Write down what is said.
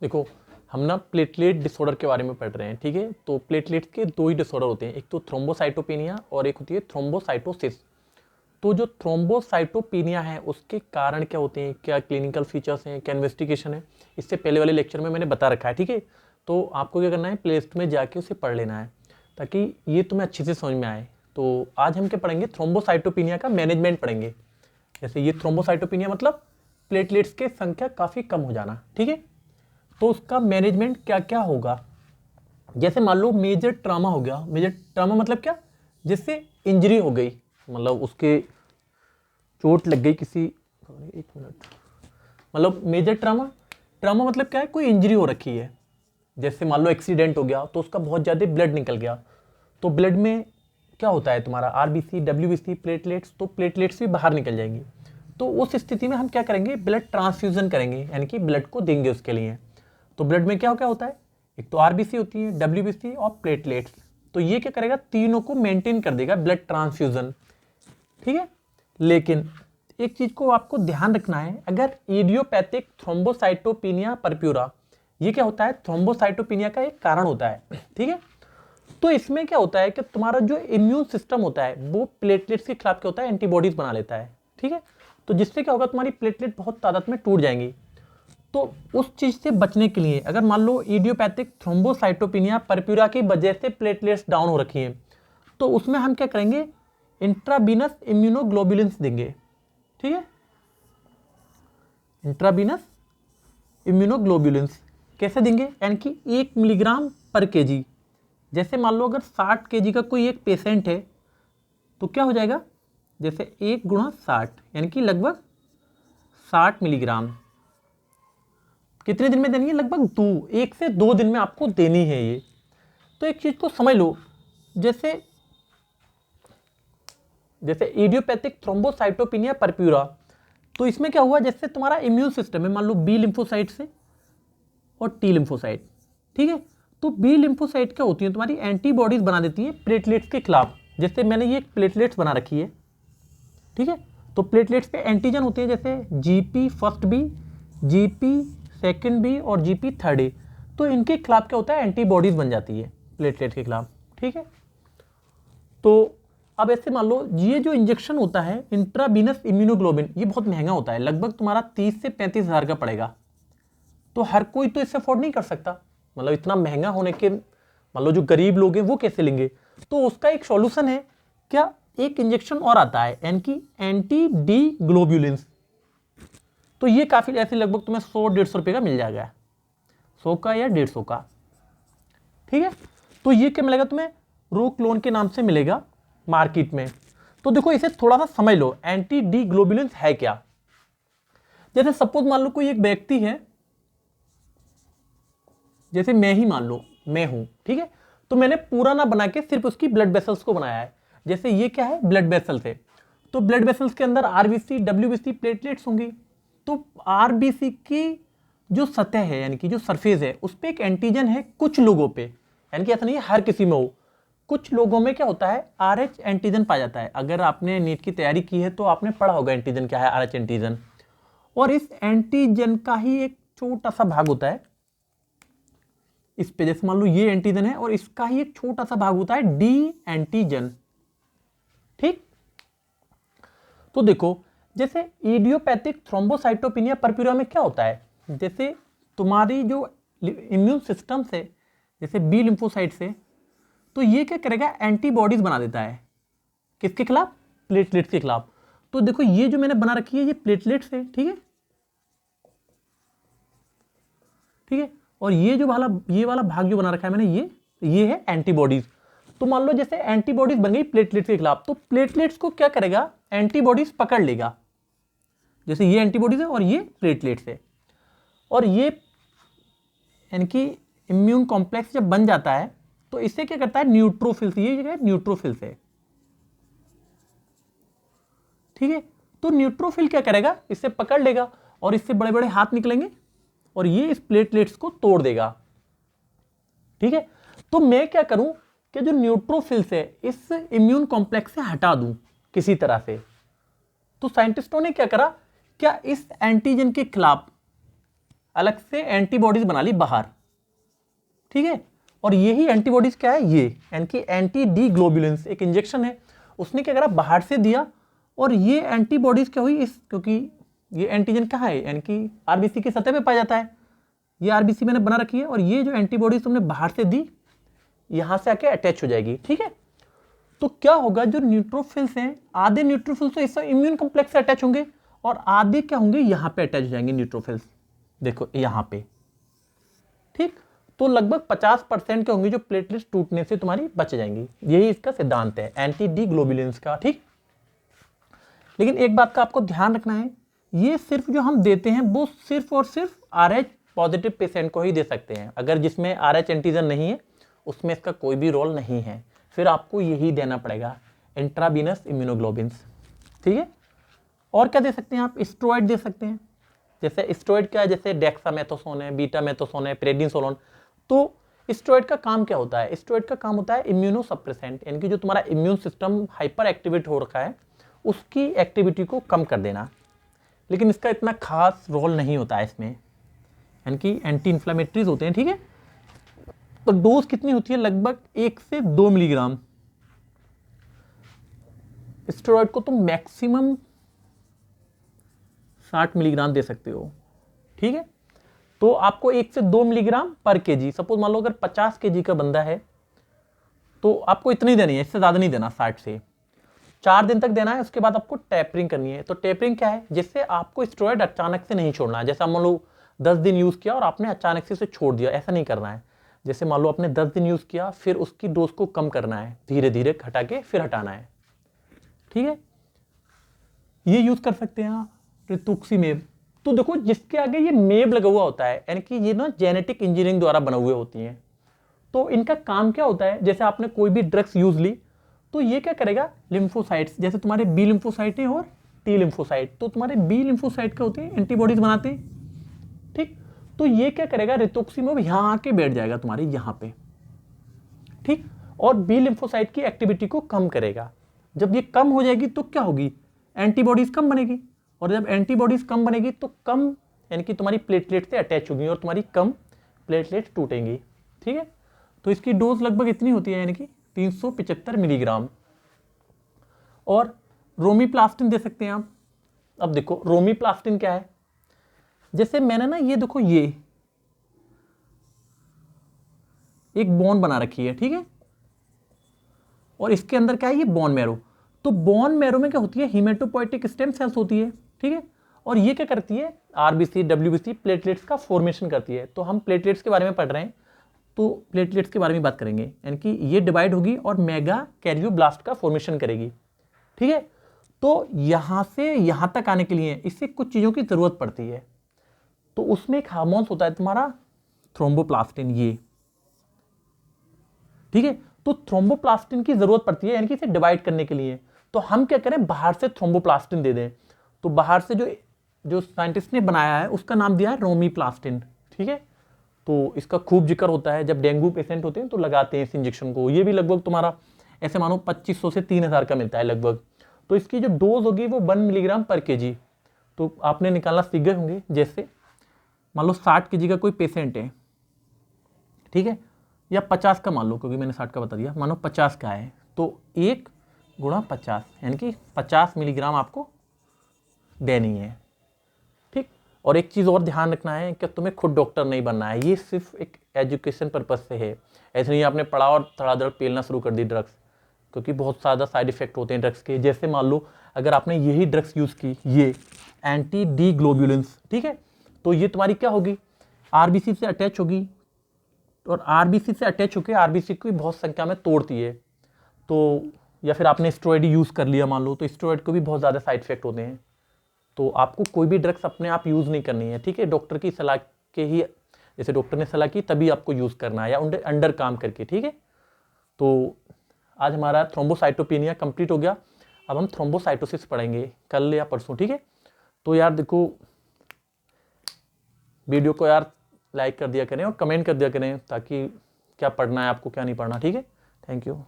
देखो हम ना प्लेटलेट डिसऑर्डर के बारे में पढ़ रहे हैं, ठीक है। तो प्लेटलेट्स के दो ही डिसऑर्डर होते हैं, एक तो थ्रोम्बोसाइटोपेनिया और एक होती है थ्रोम्बोसाइटोसिस। तो जो थ्रोम्बोसाइटोपेनिया है उसके कारण क्या होते हैं, क्या क्लिनिकल फीचर्स हैं, क्या इन्वेस्टिगेशन है, इससे पहले वाले लेक्चर में मैंने बता रखा है, ठीक है। तो आपको क्या करना है, प्ले लिस्ट में जाके उसे पढ़ लेना है ताकि ये तुम्हें अच्छे से समझ में आए। तो आज हम क्या पढ़ेंगे, थ्रोम्बोसाइटोपेनिया का मैनेजमेंट पढ़ेंगे। जैसे ये थ्रोम्बोसाइटोपेनिया मतलब प्लेटलेट्स की संख्या काफ़ी कम हो जाना, ठीक है। तो उसका मैनेजमेंट क्या क्या होगा, जैसे मान लो मेजर ट्रामा हो गया। मेजर ट्रामा मतलब क्या, जिससे इंजरी हो गई, मतलब उसके चोट लग गई किसी, एक मिनट, मतलब मेजर ट्रामा, ट्रामा मतलब क्या है, कोई इंजरी हो रखी है। जैसे मान लो एक्सीडेंट हो गया तो उसका बहुत ज़्यादा ब्लड निकल गया, तो ब्लड में क्या होता है तुम्हारा आरबीसी, डब्ल्यूबीसी, प्लेटलेट्स, तो प्लेटलेट्स भी बाहर निकल जाएंगी। तो उस स्थिति में हम क्या करेंगे, ब्लड ट्रांसफ्यूजन करेंगे, यानी कि ब्लड को देंगे उसके लिए। तो ब्लड में क्या क्या होता है, एक तो आरबीसी होती है, डब्ल्यूबीसी और प्लेटलेट्स। तो ये क्या करेगा, तीनों को मेंटेन कर देगा ब्लड ट्रांसफ्यूजन, ठीक है। लेकिन एक चीज को आपको ध्यान रखना है, अगर इडियोपैथिक थ्रोम्बोसाइटोपेनिया परप्यूरा, ये क्या होता है, थ्रोम्बोसाइटोपेनिया का एक कारण होता है, ठीक है। तो इसमें क्या होता है कि तुम्हारा जो इम्यून सिस्टम होता है वो प्लेटलेट्स के खिलाफ क्या होता है, एंटीबॉडीज बना लेता है, ठीक है। तो जिससे क्या होगा, तुम्हारी प्लेटलेट बहुत तादाद में टूट जाएंगी। तो उस चीज से बचने के लिए, अगर मान लो इडियोपैथिक थ्रोम्बोसाइटोपेनिया परप्यूरा की वजह से प्लेटलेट्स डाउन हो रखी हैं, तो उसमें हम क्या करेंगे, इंट्रावीनस इम्यूनोग्लोबुलिन्स देंगे, ठीक है। इंट्रावीनस इम्यूनोग्लोबुलिन्स कैसे देंगे, यानी कि 1 मिलीग्राम पर केजी। जैसे मान लो अगर 60 केजी का कोई एक पेशेंट है तो क्या हो जाएगा, जैसे 1 × 60 यानी कि लगभग 60 मिलीग्राम। कितने दिन में देनी है, लगभग 1 से 2 दिन में आपको देनी है ये। तो एक चीज को समझ लो, जैसे इडियोपैथिक थ्रोम्बोसाइटोपेनिया परप्यूरा, तो इसमें क्या हुआ, जैसे तुम्हारा इम्यून सिस्टम है, मान लो बी लिम्फोसाइट से और टी लिम्फोसाइट, ठीक है। तो बी लिम्फोसाइट क्या होती है, तुम्हारी एंटीबॉडीज बना देती है प्लेटलेट्स के खिलाफ। जैसे मैंने ये प्लेटलेट्स बना रखी है, ठीक है। तो प्लेटलेट्स पे एंटीजन होते हैं, जैसे GP first B, GP second B और जीपी थर्ड ए। तो इनके खिलाफ क्या होता है, एंटीबॉडीज बन जाती है प्लेटलेट के खिलाफ, ठीक है। तो अब ऐसे मान लो ये जो इंजेक्शन होता है इंट्रावीनस इम्यूनोग्लोबिन, ये बहुत महंगा होता है, लगभग तुम्हारा 30 से 35 हज़ार का पड़ेगा। तो हर कोई तो इसे अफोर्ड नहीं कर सकता, मतलब इतना महंगा होने के, मान लो जो गरीब लोग हैं वो कैसे लेंगे। तो उसका एक सॉल्यूशन है, क्या, एक इंजेक्शन और आता है, यानी कि एंटी डी ग्लोब्यूलिन्स। तो ये काफी ऐसे लगभग तुम्हें 100-150 रुपये का मिल जाएगा, 100 का या 150 का, ठीक है। तो ये क्या मिलेगा तुम्हें, रोक्लोन के नाम से मिलेगा मार्केट में। तो देखो इसे थोड़ा सा समझ लो, एंटी डी ग्लोब्यूलिन्स है क्या। जैसे सपोज मान लो कोई एक व्यक्ति है, जैसे मैं ही मान लो मैं हूं, ठीक है। तो मैंने पूरा ना बना के सिर्फ उसकी ब्लड वेसल्स को बनाया है। जैसे ये क्या है, ब्लड वेसल्स है, तो ब्लड वेसल्स के अंदर आरबीसी, डब्ल्यूबीसी, प्लेटलेट्स होंगी। तो आरबीसी की जो सतह है, यानी कि जो सरफेस है, उस पर एक एंटीजन है कुछ लोगों पे, यानी कि ऐसा नहीं है हर किसी में हो, कुछ लोगों में क्या होता है, आरएच एंटीजन पाया जाता है। अगर आपने नीट की तैयारी की है तो आपने पढ़ा होगा एंटीजन क्या है, आरएच एंटीजन। और इस एंटीजन का ही एक छोटा सा भाग होता है इस पे, जैसे मान लो ये एंटीजन है और इसका ही एक छोटा सा भाग होता है डी एंटीजन, ठीक। तो देखो जैसे इडियोपैथिक थ्रोम्बोसाइटोपेनिया परप्यूरा में क्या होता है, जैसे तुम्हारी जो इम्यून सिस्टम से, जैसे बी लिम्फोसाइट से, तो ये क्या करेगा, एंटीबॉडीज बना देता है, किसके खिलाफ, प्लेटलेट्स के खिलाफ। तो देखो ये जो मैंने बना रखी है ये प्लेटलेट्स है, ठीक है, ठीक है। और ये जो ये वाला भाग जो बना रखा है मैंने, ये है एंटीबॉडीज। तो मान लो जैसे एंटीबॉडीज बन गई प्लेटलेट्स के खिलाफ, तो प्लेटलेट्स को क्या करेगा, एंटीबॉडीज पकड़ लेगा। जैसे ये एंटीबॉडीज है और ये प्लेटलेट्स है, और ये यानी कि इम्यून कॉम्प्लेक्स जब बन जाता है तो इससे क्या करता है, न्यूट्रोफिल्स, ये जगह न्यूट्रोफिल्स है, ठीक है। तो न्यूट्रोफिल क्या करेगा, इससे पकड़ लेगा और इससे बड़े बड़े हाथ निकलेंगे और ये इस प्लेटलेट्स को तोड़ देगा, ठीक है। तो मैं क्या करूं कि जो न्यूट्रोफिल्स है इस इम्यून कॉम्प्लेक्स से हटा दूं किसी तरह से। तो साइंटिस्टों ने क्या करा, क्या इस एंटीजन के खिलाफ अलग से एंटीबॉडीज बना ली बाहर, ठीक है। और यही एंटीबॉडीज क्या है, ये यानी एंटी डी ग्लोबुलिन्स, एक इंजेक्शन है, उसने क्या करा, बाहर से दिया, और ये एंटीबॉडीज क्या हुई, इस क्योंकि ये एंटीजन कहाँ है, यानी कि आरबीसी की सतह पे पाया जाता है, ये आरबीसी मैंने बना रखी है, और ये जो एंटीबॉडीज तुमने बाहर से दी यहां से आके अटैच हो जाएगी, ठीक है। तो क्या होगा, जो न्यूट्रोफिल्स हैं, आधे न्यूट्रोफिल्स तो इस इम्यून कॉम्प्लेक्स से अटैच होंगे, और आधे क्या होंगे, यहां पे अटैच हो जाएंगे न्यूट्रोफिल्स, देखो यहां पे, ठीक। तो लगभग 50% के होंगे जो प्लेटलेट्स टूटने से तुम्हारी बच जाएंगी, यही इसका सिद्धांत है एंटी डी ग्लोबुलिन्स का, ठीक। लेकिन एक बात का आपको ध्यान रखना है, ये सिर्फ जो हम देते हैं वो सिर्फ और सिर्फ RH पॉजिटिव पेशेंट को ही दे सकते हैं, अगर जिसमें RH एंटीजन नहीं है उसमें इसका कोई भी रोल नहीं है, फिर आपको यही देना पड़ेगा, इंट्रावीनस इम्यूनोग्लोबिन्स, ठीक है। और क्या दे सकते हैं आप, स्टेरॉइड दे सकते हैं, जैसे स्टेरॉइड क्या है, जैसे डेक्सामेथासोन है, बीटामेथासोन है, प्रेडिनिसोलोन। तो स्टेरॉइड का काम क्या होता है, स्टेरॉइड का काम होता है इम्यूनो सप्रेसेंट, यानी कि जो तुम्हारा इम्यून सिस्टम हाइपर एक्टिवेट हो रखा है उसकी एक्टिविटी को कम कर देना, लेकिन इसका इतना खास रोल नहीं होता है इसमें, यानी कि एंटी इन्फ्लेमेटरीज होते हैं, ठीक है। तो डोज कितनी होती है, लगभग 1 से 2 मिलीग्राम स्टेरॉइड को तुम मैक्सिमम 60 मिलीग्राम दे सकते हो, ठीक है। तो आपको 1 से 2 मिलीग्राम पर केजी, सपोज मान लो अगर 50 केजी का बंदा है तो आपको इतनी देनी है, इससे ज़्यादा नहीं देना, 60 से 4 दिन तक देना है, उसके बाद आपको टैपरिंग करनी है। तो टैपरिंग क्या है, जिससे आपको स्टेरॉइड अचानक से नहीं छोड़ना है, जैसा मान लो 10 दिन यूज़ किया और आपने अचानक से इसे छोड़ दिया, ऐसा नहीं करना है। जैसे मान लो आपने 10 दिन यूज़ किया, फिर उसकी डोज को कम करना है, धीरे धीरे घटा के फिर हटाना है, ठीक है। ये यूज़ कर सकते हैं आप रितुक्सीमेब। तो देखो जिसके आगे ये मेब लगा हुआ होता है, यानी कि ये ना जेनेटिक इंजीनियरिंग द्वारा बना हुए होती हैं, तो इनका काम क्या होता है, जैसे आपने कोई भी ड्रग्स यूज ली तो ये क्या करेगा, लिम्फोसाइट्स, जैसे तुम्हारे बी लिम्फोसाइट है और टी लिम्फोसाइट, तो तुम्हारे बी लिम्फोसाइट क्या होते हैं, एंटीबॉडीज बनाते हैं, ठीक। तो ये क्या करेगा, रितुक्सीमेब यहाँ आके बैठ जाएगा तुम्हारे यहाँ पे, ठीक, और बी लिम्फोसाइट की एक्टिविटी को कम करेगा। जब ये कम हो जाएगी तो क्या होगी, एंटीबॉडीज कम बनेगी, और जब एंटीबॉडीज कम बनेगी तो कम, यानी कि तुम्हारी प्लेटलेट से अटैच होगी और तुम्हारी कम प्लेटलेट टूटेंगी, ठीक है। तो इसकी डोज लगभग इतनी होती है, यानी कि 375 मिलीग्राम। और रोमीप्लास्टिन दे सकते हैं आप। अब देखो रोमीप्लास्टिन क्या है, जैसे मैंने ना ये देखो ये एक बोन बना रखी है, ठीक है, और इसके अंदर क्या है, ये बोन मैरो। तो बोन मैरो में क्या होती है, हीमेटोपोइटिक स्टेम सेल्स होती है, ठीक है, और ये क्या करती है, आरबीसी डब्ल्यूबीसी प्लेटलेट्स का फॉर्मेशन करती है। तो हम प्लेटलेट्स के बारे में पढ़ रहे हैं, तो प्लेटलेट्स के बारे में बात करेंगे, यानी कि ये डिवाइड होगी और मेगा कैरियोब्लास्ट का फॉर्मेशन करेगी, ठीक है। तो यहां से यहां तक आने के लिए इससे कुछ चीजों की जरूरत पड़ती है, तो उसमें एक हार्मोन्स होता है तुम्हारा थ्रोम्बोप्लास्टिन, ये, ठीक है। तो थ्रोम्बोप्लास्टिन की जरूरत पड़ती है, यानी कि इसे डिवाइड करने के लिए। तो हम क्या करें, बाहर से थ्रोम्बोप्लास्टिन दे दें। तो बाहर से जो साइंटिस्ट ने बनाया है उसका नाम दिया है रोमीप्लास्टिन, ठीक है। तो इसका खूब जिक्र होता है, जब डेंगू पेशेंट होते हैं तो लगाते हैं इस इंजेक्शन को। ये भी लगभग तुम्हारा ऐसे मानो 2500 से 3000 का मिलता है लगभग। तो इसकी जो डोज होगी वो 1 मिलीग्राम पर केजी। तो आपने निकालना सीख गए होंगे, जैसे मान लो 60 केजी का कोई पेशेंट है, ठीक है, या 50 का मान लो, क्योंकि मैंने 60 का बता दिया, मानो 50 का है, तो 1 गुणा 50 यानी कि 50 मिलीग्राम आपको देनी है, ठीक। और एक चीज़ और ध्यान रखना है कि तुम्हें खुद डॉक्टर नहीं बनना है, ये सिर्फ एक एजुकेशन पर्पज से है। ऐसे नहीं आपने पढ़ा और धड़ाधड़ पेलना शुरू कर दी ड्रग्स, क्योंकि बहुत ज़्यादा साइड इफेक्ट होते हैं ड्रग्स के। जैसे मान लो अगर आपने यही ड्रग्स यूज़ की, ये एंटी डी ग्लोबुलिन्स, ठीक है, तो ये तुम्हारी क्या होगी, आरबीसी से अटैच होगी, और आरबीसी से अटैच होकर आरबीसी को बहुत संख्या में तोड़ती है। तो या फिर आपने स्टेरॉइड यूज़ कर लिया मान लो, तो स्टेरॉइड को भी बहुत ज़्यादा साइड इफेक्ट होते हैं। तो आपको कोई भी ड्रग्स अपने आप यूज़ नहीं करनी है, ठीक है, डॉक्टर की सलाह के ही, जैसे डॉक्टर ने सलाह की तभी आपको यूज़ करना है, या अंडर काम करके, ठीक है। तो आज हमारा थ्रोम्बोसाइटोपेनिया कंप्लीट हो गया। अब हम थ्रोम्बोसाइटोसिस पढ़ेंगे कल या परसों, ठीक है। तो यार देखो वीडियो को यार लाइक कर दिया करें और कमेंट कर दिया करें, ताकि क्या पढ़ना है आपको क्या नहीं पढ़ना, ठीक है। Thank you.